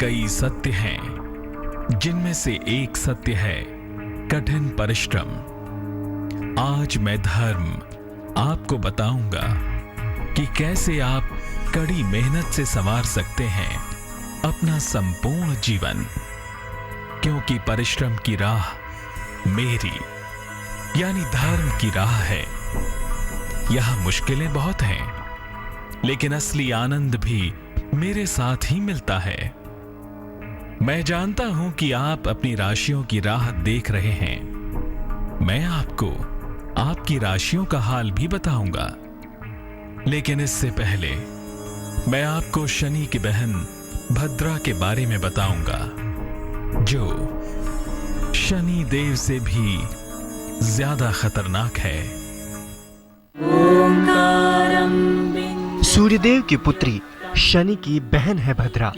कई सत्य हैं, जिनमें से एक सत्य है कठिन परिश्रम। आज मैं धर्म आपको बताऊंगा कि कैसे आप कड़ी मेहनत से संवार सकते हैं अपना संपूर्ण जीवन, क्योंकि परिश्रम की राह मेरी यानी धर्म की राह है। यह मुश्किलें बहुत हैं, लेकिन असली आनंद भी मेरे साथ ही मिलता है। मैं जानता हूं कि आप अपनी राशियों की राह देख रहे हैं। मैं आपको आपकी राशियों का हाल भी बताऊंगा, लेकिन इससे पहले मैं आपको शनि की बहन भद्रा के बारे में बताऊंगा, जो शनि देव से भी ज्यादा खतरनाक है। सूर्यदेव की पुत्री शनि की बहन है भद्रा।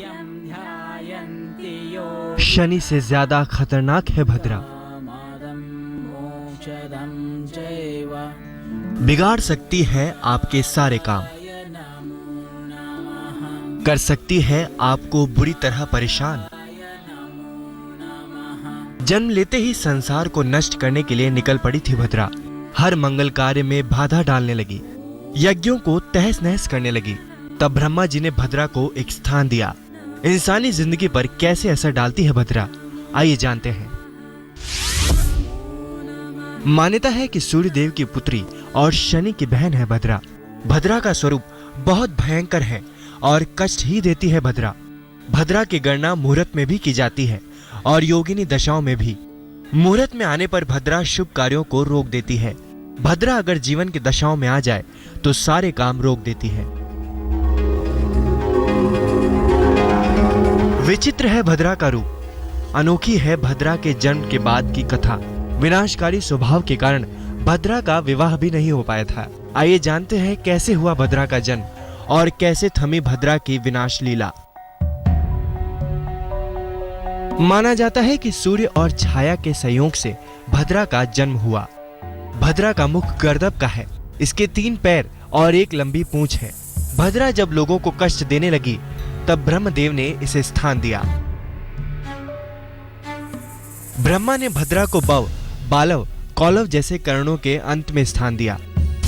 शनि से ज्यादा खतरनाक है भद्रा। बिगाड़ सकती है आपके सारे काम, कर सकती है आपको बुरी तरह परेशान। जन्म लेते ही संसार को नष्ट करने के लिए निकल पड़ी थी भद्रा। हर मंगल कार्य में बाधा डालने लगी, यज्ञों को तहस नहस करने लगी। तब ब्रह्मा जी ने भद्रा को एक स्थान दिया। इंसानी जिंदगी पर कैसे असर डालती है भद्रा, आइए जानते हैं। मान्यता है कि सूर्यदेव की पुत्री और शनि की बहन है भद्रा। भद्रा का स्वरूप बहुत भयंकर है और कष्ट ही देती है भद्रा। भद्रा की गणना मुहूर्त में भी की जाती है और योगिनी दशाओं में भी। मुहूर्त में आने पर भद्रा शुभ कार्यों को रोक देती है। भद्रा अगर जीवन की दशाओं में आ जाए तो सारे काम रोक देती है। विचित्र है भद्रा का रूप। अनोखी है भद्रा के जन्म के बाद की कथा। विनाशकारी स्वभाव के कारण भद्रा का विवाह भी नहीं हो पाया था। आइए जानते हैं कैसे हुआ भद्रा का जन्म और कैसे थमी भद्रा की विनाश लीला। माना जाता है कि सूर्य और छाया के संयोग से भद्रा का जन्म हुआ। भद्रा का मुख गर्दभ का है। इसके 3 पैर और एक लंबी पूंछ है। भद्रा जब लोगों को कष्ट देने लगी तब ब्रह्मदेव ने इसे स्थान दिया। ब्रह्मा ने भद्रा को बव, बालव, कौलव जैसे करणों के अंत में स्थान दिया।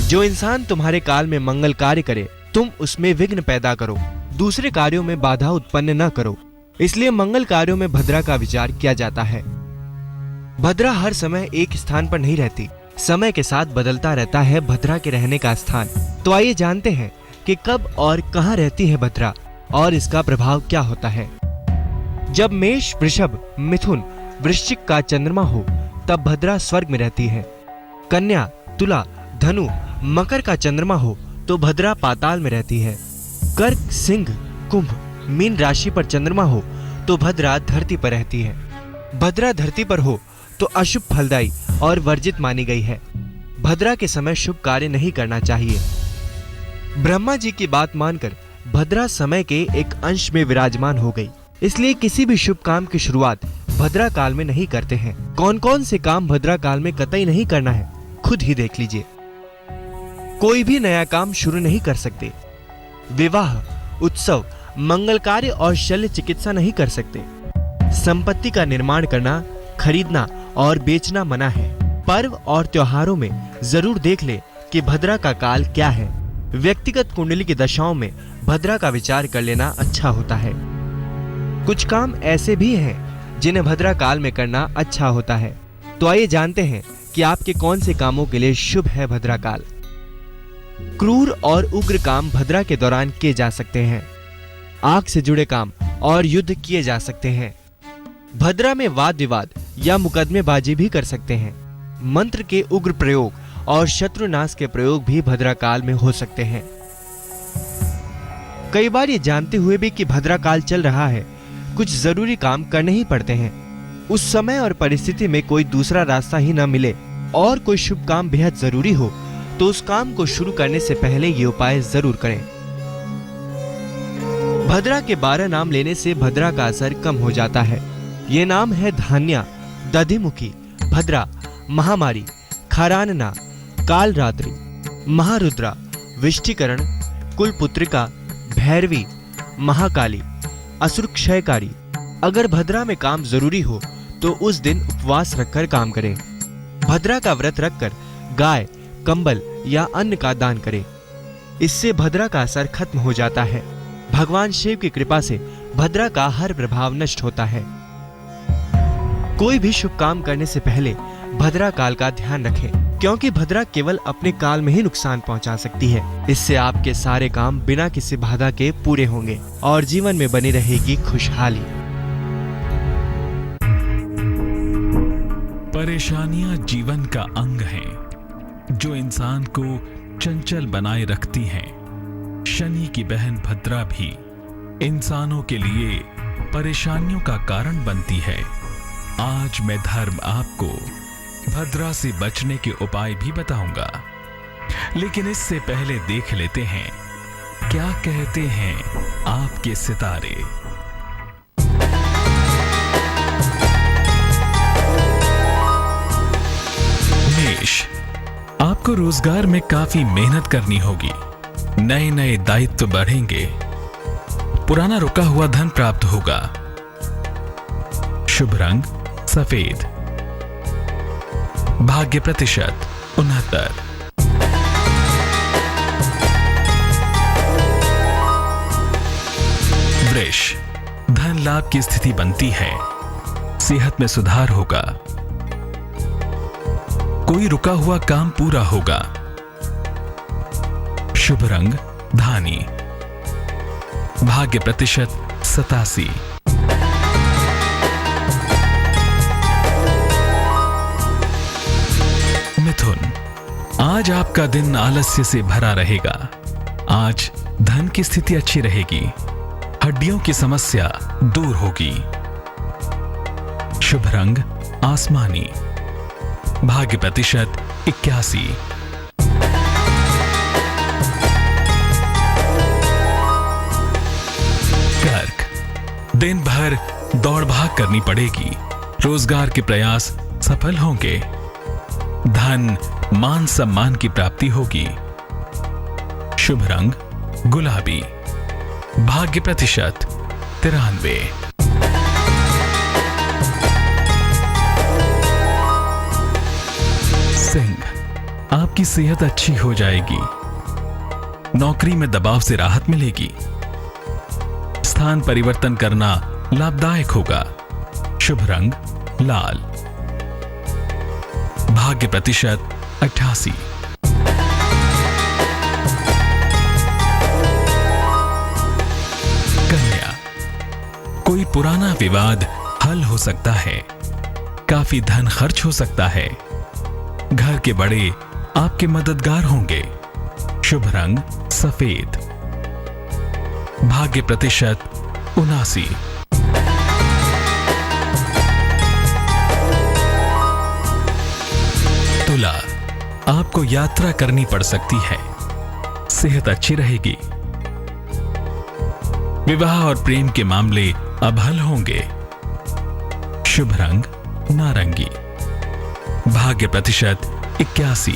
जो इंसान तुम्हारे काल में मंगल कार्य करे, तुम उसमें विघ्न पैदा करो, दूसरे कार्यों में बाधा उत्पन्न न करो। इसलिए मंगल कार्यों में भद्रा का विचार किया जाता है। भद्रा हर समय एक स्थान पर नहीं रहती, समय के साथ बदलता रहता है भद्रा के रहने का स्थान। तो आइए जानते हैं कि कब और कहां रहती है भद्रा और इसका प्रभाव क्या होता है। जब मेष, वृषभ, मिथुन, वृश्चिक का चंद्रमा हो तब भद्रा स्वर्ग में रहती है। कन्या, तुला, धनु, मकर का चंद्रमा हो तो भद्रा पाताल में रहती है। कर्क, सिंह, कुंभ, मीन राशि पर चंद्रमा हो तो भद्रा धरती पर रहती है। भद्रा धरती पर हो तो अशुभ फलदायी और वर्जित मानी गई है। भद्रा के समय शुभ कार्य नहीं करना चाहिए। ब्रह्मा जी की बात मानकर भद्रा समय के एक अंश में विराजमान हो गई। इसलिए किसी भी शुभ काम की शुरुआत भद्रा काल में नहीं करते हैं। कौन कौन से काम भद्रा काल में कतई नहीं करना है, खुद ही देख लीजिए। कोई भी नया काम शुरू नहीं कर सकते। विवाह, उत्सव, मंगल कार्य और शल्य चिकित्सा नहीं कर सकते। संपत्ति का निर्माण करना, खरीदना और बेचना मना है। पर्व और त्योहारों में जरूर देख ले कि भद्रा का काल क्या है। व्यक्तिगत कुंडली की दशाओं में भद्रा का विचार कर लेना अच्छा होता है। कुछ काम ऐसे भी हैं जिन्हें भद्रा काल में करना अच्छा होता है। तो आइए जानते हैं कि आपके कौन से कामों के लिए शुभ है भद्रा काल। क्रूर और उग्र काम भद्रा के दौरान किए जा सकते हैं। आग से जुड़े काम और युद्ध किए जा सकते हैं। भद्रा में वाद विवाद या मुकदमेबाजी भी कर सकते हैं। मंत्र के उग्र प्रयोग और शत्रुनाश के प्रयोग भी भद्रा काल में हो सकते हैं। कई बार ये जानते हुए भी कि भद्रा काल चल रहा है, कुछ जरूरी काम करने ही पड़ते हैं। उस समय और परिस्थिति में कोई दूसरा रास्ता ही न मिले और कोई शुभ काम बेहद जरूरी हो तो उस काम को शुरू करने से पहले ये उपाय जरूर करें। भद्रा के 12 नाम लेने से भद्रा का असर कम हो जाता है। ये नाम है धान्या, दधिमुखी, भद्रा, महामारी, खरानना, कालरात्रि, महारुद्रा, विष्टिकरण, कुलपुत्रिका, भैरवी, महाकाली, असुर क्षयकारी, अगर भद्रा में काम जरूरी हो तो उस दिन उपवास रखकर काम करें। भद्रा का व्रत रखकर गाय, कंबल या अन्न का दान करें। इससे भद्रा का असर खत्म हो जाता है। भगवान शिव की कृपा से भद्रा का हर प्रभाव नष्ट होता है। कोई भी शुभ काम करने से पहले भद्रा काल का ध्यान रखें, क्योंकि भद्रा केवल अपने काल में ही नुकसान पहुंचा सकती है। इससे आपके सारे काम बिना किसी बाधा के पूरे होंगे और जीवन में बनी रहेगी खुशहाली। परेशानियां जीवन का अंग हैं, जो इंसान को चंचल बनाए रखती हैं। शनि की बहन भद्रा भी इंसानों के लिए परेशानियों का कारण बनती है। आज मैं धर्म आपको भद्रा से बचने के उपाय भी बताऊंगा, लेकिन इससे पहले देख लेते हैं क्या कहते हैं आपके सितारे। मेष, आपको रोजगार में काफी मेहनत करनी होगी। नए नए दायित्व बढ़ेंगे। पुराना रुका हुआ धन प्राप्त होगा। शुभ रंग सफेद। भाग्य प्रतिशत 69। वृष, धन लाभ की स्थिति बनती है। सेहत में सुधार होगा। कोई रुका हुआ काम पूरा होगा। शुभ रंग धानी। भाग्य प्रतिशत 87। मिथुन, आज आपका दिन आलस्य से भरा रहेगा। आज धन की स्थिति अच्छी रहेगी। हड्डियों की समस्या दूर होगी। शुभ रंग आसमानी। भाग्य प्रतिशत 81। कर्क, दिन भर दौड़ भाग करनी पड़ेगी। रोजगार के प्रयास सफल होंगे। धन मान सम्मान की प्राप्ति होगी। शुभ रंग गुलाबी। भाग्य प्रतिशत 93। सिंह, आपकी सेहत अच्छी हो जाएगी। नौकरी में दबाव से राहत मिलेगी। स्थान परिवर्तन करना लाभदायक होगा। शुभ रंग लाल। भाग्य प्रतिशत 88। कन्या, कोई पुराना विवाद हल हो सकता है। काफी धन खर्च हो सकता है। घर के बड़े आपके मददगार होंगे। शुभ रंग सफेद। भाग्य प्रतिशत 79। तुला, आपको यात्रा करनी पड़ सकती है। सेहत अच्छी रहेगी। विवाह और प्रेम के मामले अब हल होंगे। शुभ रंग नारंगी। भाग्य प्रतिशत 81।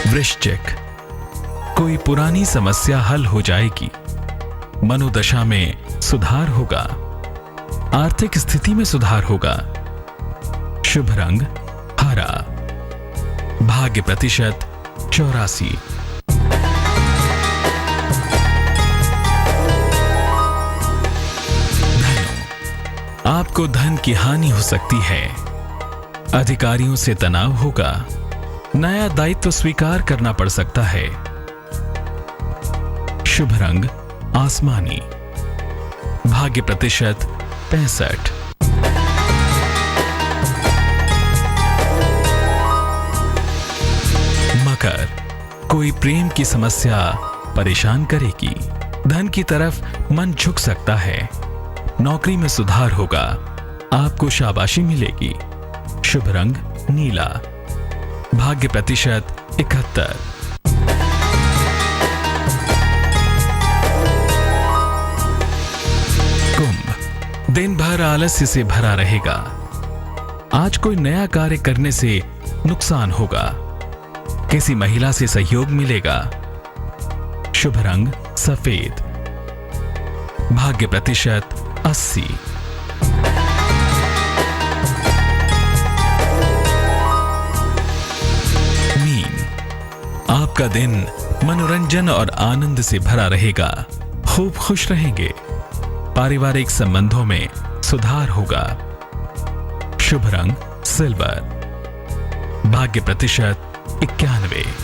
वृश्चिक, कोई पुरानी समस्या हल हो जाएगी। मनोदशा में सुधार होगा। आर्थिक स्थिति में सुधार होगा। शुभ रंग हरा। भाग्य प्रतिशत 84। आपको धन की हानि हो सकती है। अधिकारियों से तनाव होगा। नया दायित्व स्वीकार करना पड़ सकता है। शुभ रंग आसमानी। भाग्य प्रतिशत 65। मकर, कोई प्रेम की समस्या परेशान करेगी। धन की तरफ मन झुक सकता है। नौकरी में सुधार होगा। आपको शाबाशी मिलेगी। शुभ रंग नीला। भाग्य प्रतिशत 71। कुंभ, दिन भर आलस्य से भरा रहेगा। आज कोई नया कार्य करने से नुकसान होगा। किसी महिला से सहयोग मिलेगा। शुभ रंग सफेद। भाग्य प्रतिशत 80। मीन, आपका दिन मनोरंजन और आनंद से भरा रहेगा। खूब खुश रहेंगे। पारिवारिक संबंधों में सुधार होगा। शुभ रंग सिल्वर। भाग्य प्रतिशत 91।